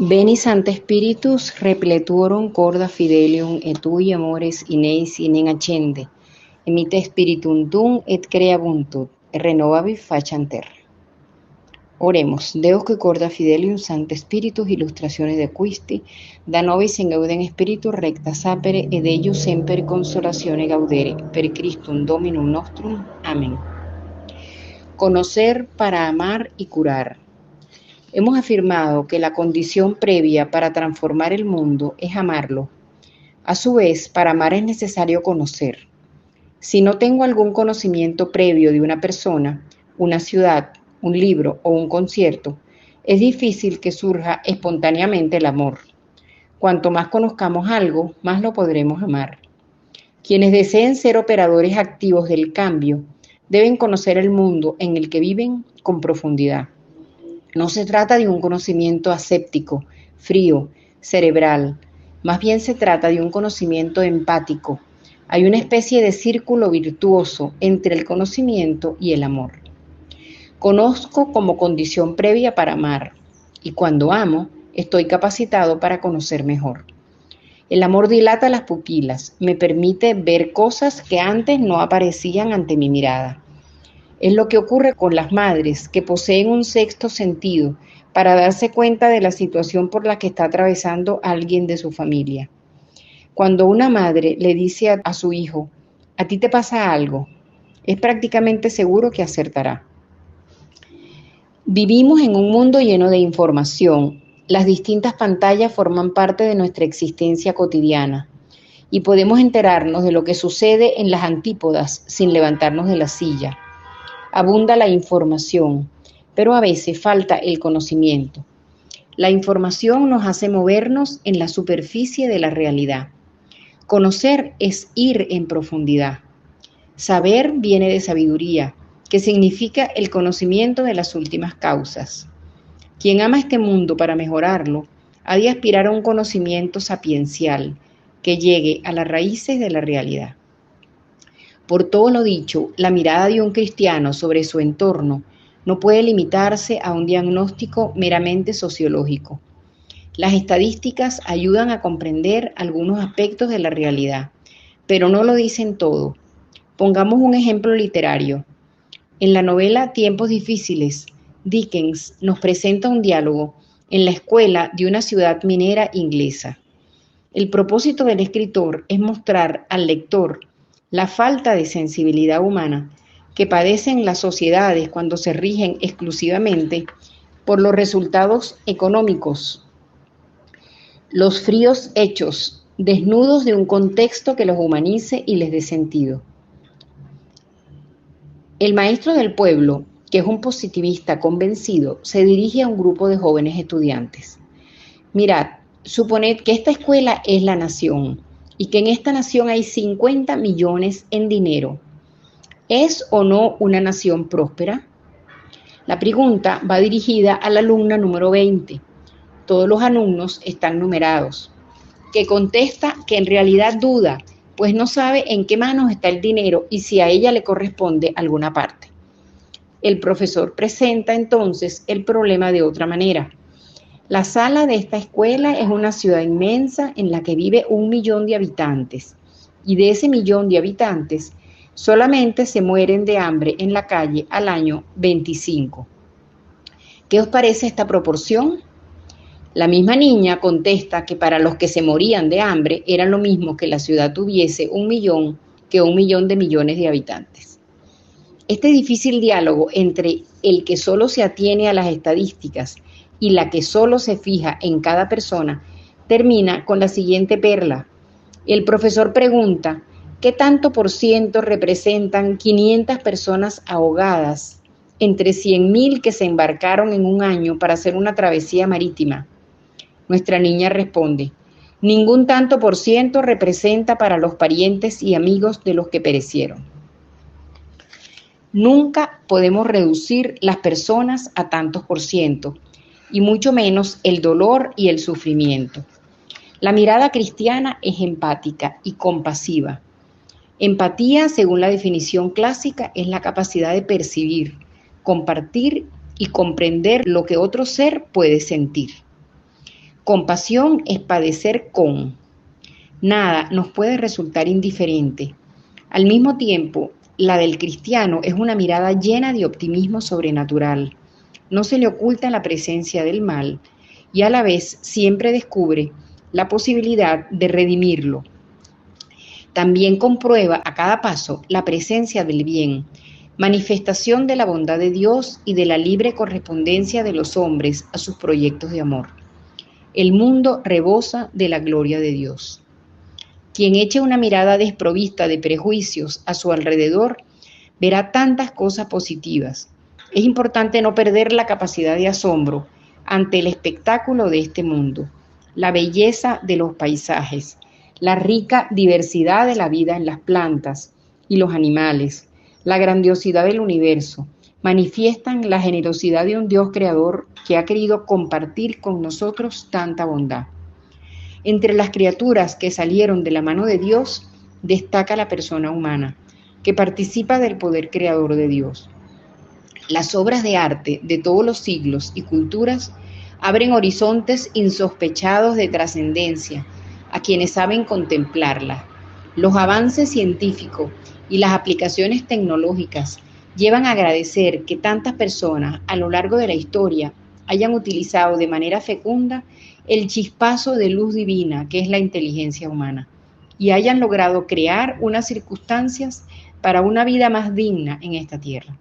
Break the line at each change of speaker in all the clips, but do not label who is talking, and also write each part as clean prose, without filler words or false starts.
Veni Sancte Spiritus repletuorum corda fidelium et tui amores ineis inen accende, emite spiritum tuum et creabuntut, renovabit faciem terra. Oremos, Deus que corda fidelium Sancte Spiritus illustrationes de quisti, da nobis in eudem spiritu recta sapere ed eius semper consolatione gaudere, per Christum Dominum nostrum. Amén. Conocer para amar y curar. Hemos afirmado que la condición previa para transformar el mundo es amarlo. A su vez, para amar es necesario conocer. Si no tengo algún conocimiento previo de una persona, una ciudad, un libro o un concierto, es difícil que surja espontáneamente el amor. Cuanto más conozcamos algo, más lo podremos amar. Quienes deseen ser operadores activos del cambio, deben conocer el mundo en el que viven con profundidad. No se trata de un conocimiento aséptico, frío, cerebral. Más bien se trata de un conocimiento empático. Hay una especie de círculo virtuoso entre el conocimiento y el amor. Conozco como condición previa para amar, y cuando amo, estoy capacitado para conocer mejor. El amor dilata las pupilas, me permite ver cosas que antes no aparecían ante mi mirada. Es lo que ocurre con las madres, que poseen un sexto sentido para darse cuenta de la situación por la que está atravesando alguien de su familia. Cuando una madre le dice a su hijo, ¿a ti te pasa algo?, es prácticamente seguro que acertará. Vivimos en un mundo lleno de información. Las distintas pantallas forman parte de nuestra existencia cotidiana y podemos enterarnos de lo que sucede en las antípodas sin levantarnos de la silla. Abunda la información, pero a veces falta el conocimiento. La información nos hace movernos en la superficie de la realidad. Conocer es ir en profundidad. Saber viene de sabiduría, que significa el conocimiento de las últimas causas. Quien ama este mundo para mejorarlo, ha de aspirar a un conocimiento sapiencial que llegue a las raíces de la realidad. Por todo lo dicho, la mirada de un cristiano sobre su entorno no puede limitarse a un diagnóstico meramente sociológico. Las estadísticas ayudan a comprender algunos aspectos de la realidad, pero no lo dicen todo. Pongamos un ejemplo literario. En la novela Tiempos difíciles, Dickens nos presenta un diálogo en la escuela de una ciudad minera inglesa. El propósito del escritor es mostrar al lector la falta de sensibilidad humana que padecen las sociedades cuando se rigen exclusivamente por los resultados económicos, los fríos hechos, desnudos de un contexto que los humanice y les dé sentido. El maestro del pueblo, que es un positivista convencido, se dirige a un grupo de jóvenes estudiantes. Mirad, suponed que esta escuela es la nación y que en esta nación hay 50 millones en dinero. ¿Es o no una nación próspera? La pregunta va dirigida a la alumna número 20. Todos los alumnos están numerados, que contesta que en realidad duda, pues no sabe en qué manos está el dinero y si a ella le corresponde alguna parte. El profesor presenta entonces el problema de otra manera. La sala de esta escuela es una ciudad inmensa en la que vive 1 millón de habitantes, y de ese 1 millón de habitantes solamente se mueren de hambre en la calle al año 25. ¿Qué os parece esta proporción? La misma niña contesta que para los que se morían de hambre era lo mismo que la ciudad tuviese 1 millón que 1 millón de millones de habitantes. Este difícil diálogo entre el que solo se atiene a las estadísticas y la que solo se fija en cada persona, termina con la siguiente perla. El profesor pregunta, ¿qué tanto por ciento representan 500 personas ahogadas entre 100.000 que se embarcaron en un año para hacer una travesía marítima? Nuestra niña responde, ningún tanto por ciento representa para los parientes y amigos de los que perecieron. Nunca podemos reducir las personas a tantos por ciento, y mucho menos el dolor y el sufrimiento. La mirada cristiana es empática y compasiva. Empatía, según la definición clásica, es la capacidad de percibir, compartir y comprender lo que otro ser puede sentir. Compasión es padecer con. Nada nos puede resultar indiferente. Al mismo tiempo, la del cristiano es una mirada llena de optimismo sobrenatural. No se le oculta la presencia del mal y a la vez siempre descubre la posibilidad de redimirlo. También comprueba a cada paso la presencia del bien, manifestación de la bondad de Dios y de la libre correspondencia de los hombres a sus proyectos de amor. El mundo rebosa de la gloria de Dios. Quien eche una mirada desprovista de prejuicios a su alrededor verá tantas cosas positivas. Es importante no perder la capacidad de asombro ante el espectáculo de este mundo, la belleza de los paisajes, la rica diversidad de la vida en las plantas y los animales, la grandiosidad del universo, manifiestan la generosidad de un Dios creador que ha querido compartir con nosotros tanta bondad. Entre las criaturas que salieron de la mano de Dios, destaca la persona humana, que participa del poder creador de Dios. Las obras de arte de todos los siglos y culturas abren horizontes insospechados de trascendencia a quienes saben contemplarla. Los avances científicos y las aplicaciones tecnológicas llevan a agradecer que tantas personas a lo largo de la historia hayan utilizado de manera fecunda el chispazo de luz divina que es la inteligencia humana y hayan logrado crear unas circunstancias para una vida más digna en esta tierra.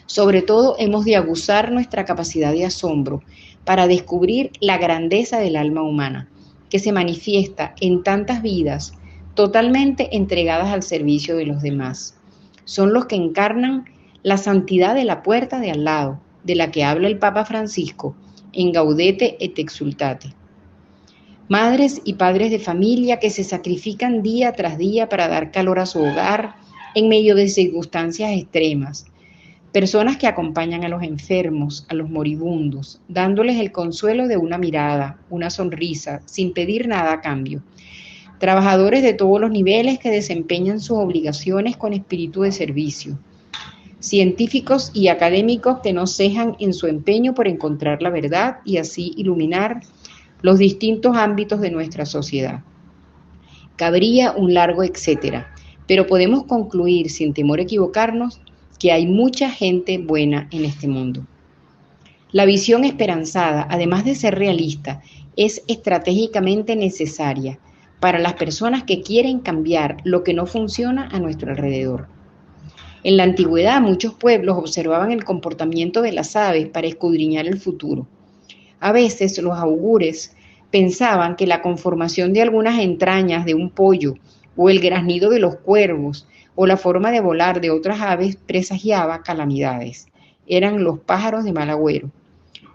Sobre todo, hemos de aguzar nuestra capacidad de asombro para descubrir la grandeza del alma humana, que se manifiesta en tantas vidas totalmente entregadas al servicio de los demás. Son los que encarnan la santidad de la puerta de al lado, de la que habla el Papa Francisco en Gaudete et Exsultate. Madres y padres de familia que se sacrifican día tras día para dar calor a su hogar en medio de circunstancias extremas. Personas que acompañan a los enfermos, a los moribundos, dándoles el consuelo de una mirada, una sonrisa, sin pedir nada a cambio. Trabajadores de todos los niveles que desempeñan sus obligaciones con espíritu de servicio. Científicos y académicos que no cejan en su empeño por encontrar la verdad y así iluminar los distintos ámbitos de nuestra sociedad. Cabría un largo etcétera, pero podemos concluir sin temor a equivocarnos que hay mucha gente buena en este mundo. La visión esperanzada, además de ser realista, es estratégicamente necesaria para las personas que quieren cambiar lo que no funciona a nuestro alrededor. En la antigüedad, muchos pueblos observaban el comportamiento de las aves para escudriñar el futuro. A veces los augures pensaban que la conformación de algunas entrañas de un pollo o el graznido de los cuervos o la forma de volar de otras aves presagiaba calamidades. Eran los pájaros de mal agüero.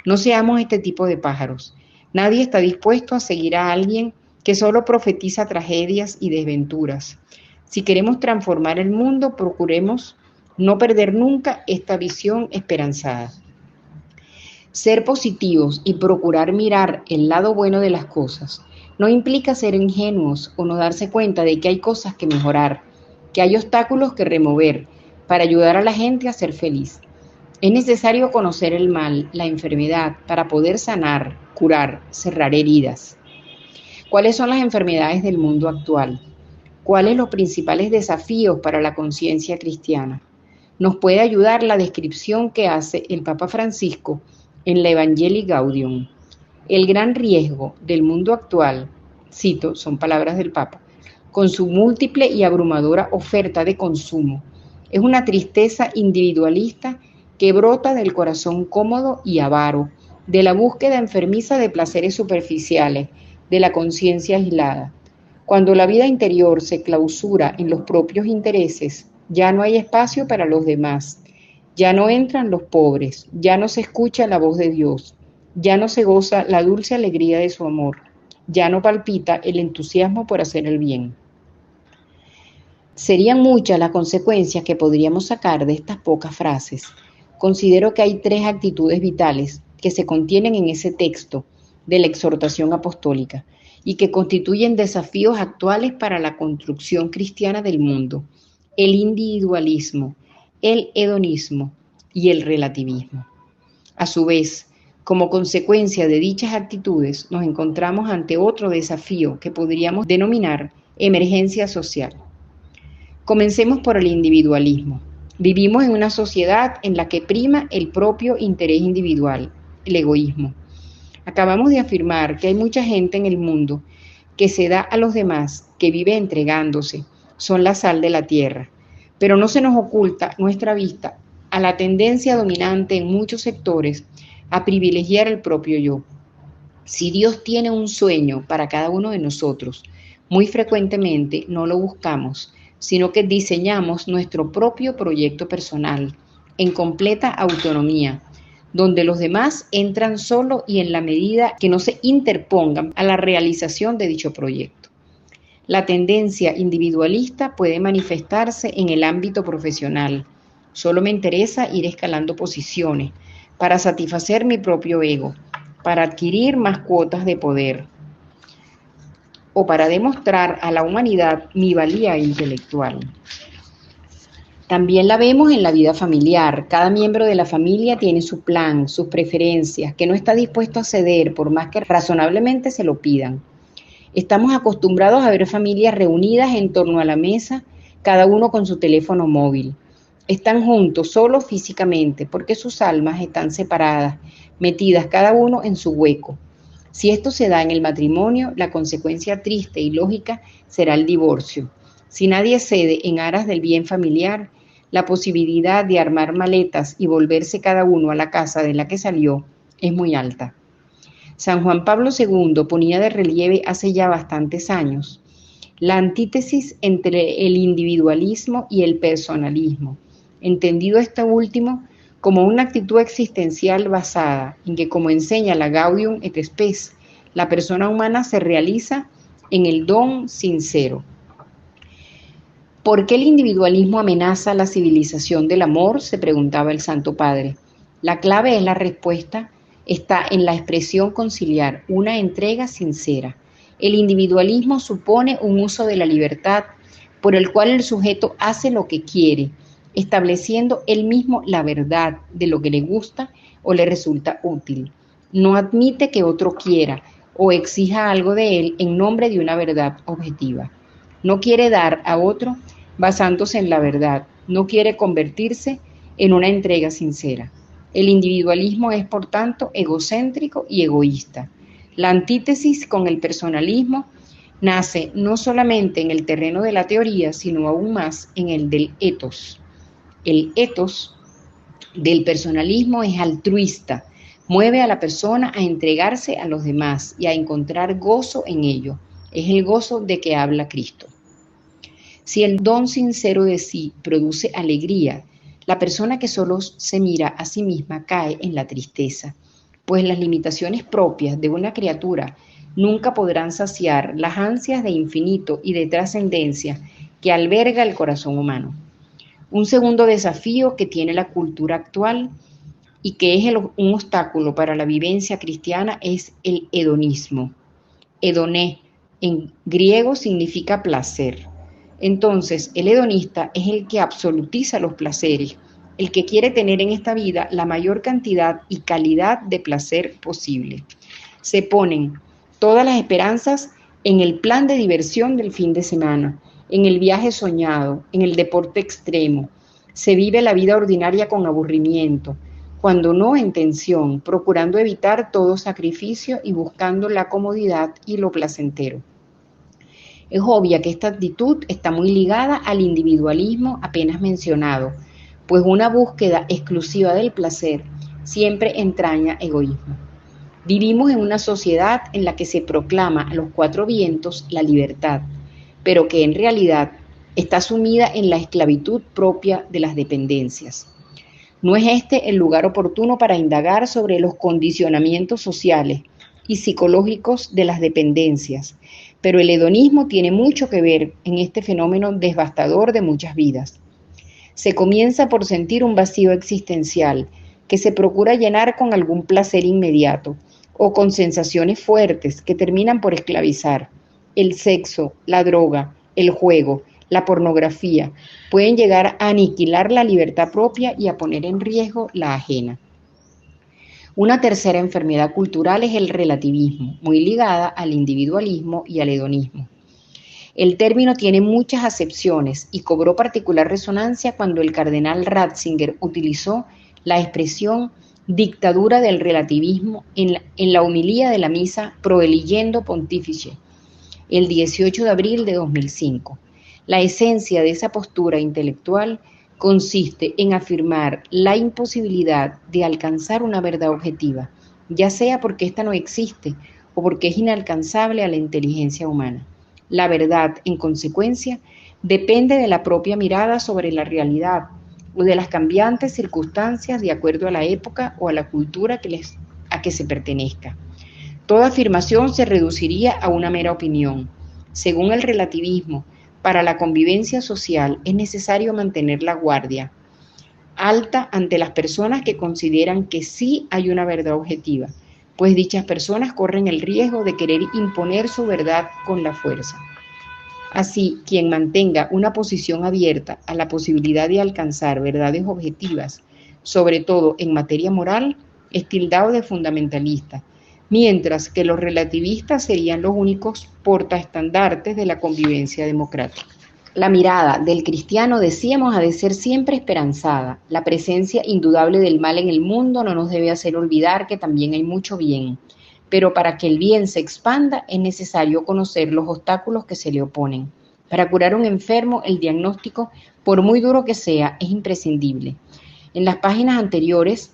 No seamos este tipo de pájaros. Nadie está dispuesto a seguir a alguien que solo profetiza tragedias y desventuras. Si queremos transformar el mundo, procuremos no perder nunca esta visión esperanzada. Ser positivos y procurar mirar el lado bueno de las cosas no implica ser ingenuos o no darse cuenta de que hay cosas que mejorar, que hay obstáculos que remover para ayudar a la gente a ser feliz. Es necesario conocer el mal, la enfermedad, para poder sanar, curar, cerrar heridas. ¿Cuáles son las enfermedades del mundo actual? ¿Cuáles los principales desafíos para la conciencia cristiana? Nos puede ayudar la descripción que hace el Papa Francisco en la Evangelii Gaudium. El gran riesgo del mundo actual, cito, son palabras del Papa, con su múltiple y abrumadora oferta de consumo, es una tristeza individualista que brota del corazón cómodo y avaro, de la búsqueda enfermiza de placeres superficiales, de la conciencia aislada. Cuando la vida interior se clausura en los propios intereses, ya no hay espacio para los demás, ya no entran los pobres, ya no se escucha la voz de Dios, ya no se goza la dulce alegría de su amor, ya no palpita el entusiasmo por hacer el bien. Serían muchas las consecuencias que podríamos sacar de estas pocas frases. Considero que hay 3 actitudes vitales que se contienen en ese texto de la exhortación apostólica y que constituyen desafíos actuales para la construcción cristiana del mundo: el individualismo, el hedonismo y el relativismo. A su vez, Como consecuencia de dichas actitudes, nos encontramos ante otro desafío que podríamos denominar emergencia social. Comencemos por el individualismo. Vivimos en una sociedad en la que prima el propio interés individual, el egoísmo. Acabamos de afirmar que hay mucha gente en el mundo que se da a los demás, que vive entregándose, son la sal de la tierra. Pero no se nos oculta nuestra vista a la tendencia dominante en muchos sectores a privilegiar el propio yo. Si Dios tiene un sueño para cada uno de nosotros, muy frecuentemente no lo buscamos, sino que diseñamos nuestro propio proyecto personal, en completa autonomía, donde los demás entran solo y en la medida que no se interpongan a la realización de dicho proyecto. La tendencia individualista puede manifestarse en el ámbito profesional. Solo me interesa ir escalando posiciones para satisfacer mi propio ego, para adquirir más cuotas de poder o para demostrar a la humanidad mi valía intelectual. También la vemos en la vida familiar. Cada miembro de la familia tiene su plan, sus preferencias, que no está dispuesto a ceder por más que razonablemente se lo pidan. Estamos acostumbrados a ver familias reunidas en torno a la mesa, cada uno con su teléfono móvil. Están juntos, solo físicamente, porque sus almas están separadas, metidas cada uno en su hueco. Si esto se da en el matrimonio, la consecuencia triste y lógica será el divorcio. Si nadie cede en aras del bien familiar, la posibilidad de armar maletas y volverse cada uno a la casa de la que salió es muy alta. San Juan Pablo II ponía de relieve hace ya bastantes años la antítesis entre el individualismo y el personalismo, entendido este último como una actitud existencial basada en que, como enseña la Gaudium et Spes, la persona humana se realiza en el don sincero. ¿Por qué el individualismo amenaza la civilización del amor?, se preguntaba el Santo Padre. La clave es la respuesta, está en la expresión conciliar, una entrega sincera. El individualismo supone un uso de la libertad por el cual el sujeto hace lo que quiere, estableciendo él mismo la verdad de lo que le gusta o le resulta útil. No admite que otro quiera o exija algo de él en nombre de una verdad objetiva. No quiere dar a otro basándose en la verdad, no quiere convertirse en una entrega sincera. El individualismo es, por tanto, egocéntrico y egoísta. La antítesis con el personalismo nace no solamente en el terreno de la teoría, sino aún más en el del ethos. El ethos del personalismo es altruista, mueve a la persona a entregarse a los demás y a encontrar gozo en ello. Es el gozo de que habla Cristo. Si el don sincero de sí produce alegría, la persona que solo se mira a sí misma cae en la tristeza, pues las limitaciones propias de una criatura nunca podrán saciar las ansias de infinito y de trascendencia que alberga el corazón humano. Un segundo desafío que tiene la cultura actual y que es un obstáculo para la vivencia cristiana es el hedonismo. Hedoné en griego significa placer. Entonces, el hedonista es el que absolutiza los placeres, el que quiere tener en esta vida la mayor cantidad y calidad de placer posible. Se ponen todas las esperanzas en el plan de diversión del fin de semana, en el viaje soñado, en el deporte extremo. Se vive la vida ordinaria con aburrimiento, cuando no en tensión, procurando evitar todo sacrificio y buscando la comodidad y lo placentero. Es obvia que esta actitud está muy ligada al individualismo apenas mencionado, pues una búsqueda exclusiva del placer siempre entraña egoísmo. Vivimos en una sociedad en la que se proclama a los cuatro vientos la libertad, pero que en realidad está sumida en la esclavitud propia de las dependencias. No es este el lugar oportuno para indagar sobre los condicionamientos sociales y psicológicos de las dependencias, pero el hedonismo tiene mucho que ver en este fenómeno devastador de muchas vidas. Se comienza por sentir un vacío existencial que se procura llenar con algún placer inmediato o con sensaciones fuertes que terminan por esclavizar. El sexo, la droga, el juego, la pornografía pueden llegar a aniquilar la libertad propia y a poner en riesgo la ajena. Una tercera enfermedad cultural es el relativismo, muy ligada al individualismo y al hedonismo. El término tiene muchas acepciones y cobró particular resonancia cuando el cardenal Ratzinger utilizó la expresión dictadura del relativismo en la homilía de la misa Proeligiendo Pontifice, el 18 de abril de 2005. La esencia de esa postura intelectual consiste en afirmar la imposibilidad de alcanzar una verdad objetiva, ya sea porque ésta no existe o porque es inalcanzable a la inteligencia humana. La verdad, en consecuencia, depende de la propia mirada sobre la realidad o de las cambiantes circunstancias de acuerdo a la época o a la cultura a que se pertenezca. Toda afirmación se reduciría a una mera opinión. Según el relativismo, para la convivencia social es necesario mantener la guardia alta ante las personas que consideran que sí hay una verdad objetiva, pues dichas personas corren el riesgo de querer imponer su verdad con la fuerza. Así, quien mantenga una posición abierta a la posibilidad de alcanzar verdades objetivas, sobre todo en materia moral, es tildado de fundamentalista, mientras que los relativistas serían los únicos portaestandartes de la convivencia democrática. La mirada del cristiano, decíamos, ha de ser siempre esperanzada. La presencia indudable del mal en el mundo no nos debe hacer olvidar que también hay mucho bien. Pero para que el bien se expanda es necesario conocer los obstáculos que se le oponen. Para curar a un enfermo, el diagnóstico, por muy duro que sea, es imprescindible. En las páginas anteriores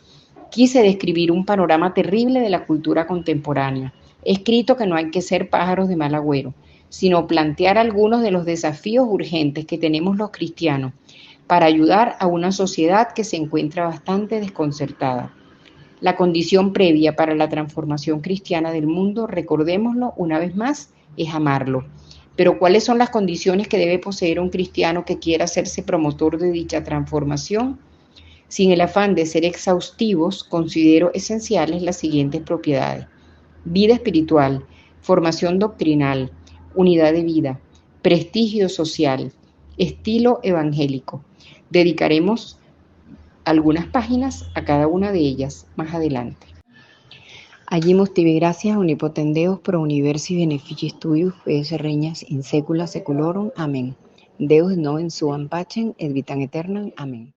quise describir un panorama terrible de la cultura contemporánea. He escrito que no hay que ser pájaros de mal agüero, sino plantear algunos de los desafíos urgentes que tenemos los cristianos para ayudar a una sociedad que se encuentra bastante desconcertada. La condición previa para la transformación cristiana del mundo, recordémoslo una vez más, es amarlo. Pero ¿cuáles son las condiciones que debe poseer un cristiano que quiera hacerse promotor de dicha transformación? Sin el afán de ser exhaustivos, considero esenciales las siguientes propiedades: vida espiritual, formación doctrinal, unidad de vida, prestigio social, estilo evangélico. Dedicaremos algunas páginas a cada una de ellas más adelante. Agimus tibi gracias omnipotenteus pro universi benefici studius PS regnas in saecula saeculorum. Amén. Deus noven suam pacem et vitam aeternam. Amén.